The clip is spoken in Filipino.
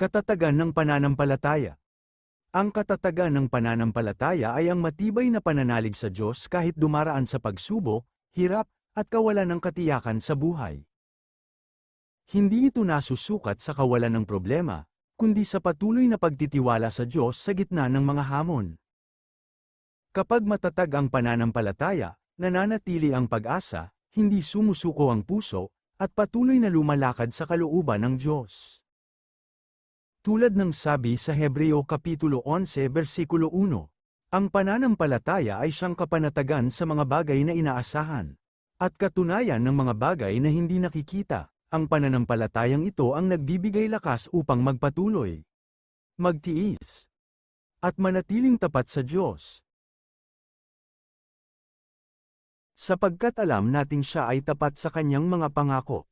Katatagan ng pananampalataya. Ang katatagan ng pananampalataya ay ang matibay na pananalig sa Diyos kahit dumaraan sa pagsubok, hirap, at kawalan ng katiyakan sa buhay. Hindi ito nasusukat sa kawalan ng problema, kundi sa patuloy na pagtitiwala sa Diyos sa gitna ng mga hamon. Kapag matatag ang pananampalataya, nananatili ang pag-asa, hindi sumusuko ang puso, at patuloy na lumalakad sa kalooban ng Diyos. Tulad ng sabi sa Hebreo Kapitulo 11 versikulo 1, ang pananampalataya ay siyang kapanatagan sa mga bagay na inaasahan, at katunayan ng mga bagay na hindi nakikita. Ang pananampalatayang ito ang nagbibigay lakas upang magpatuloy, magtiis, at manatiling tapat sa Diyos. Sapagkat alam nating siya ay tapat sa kanyang mga pangako.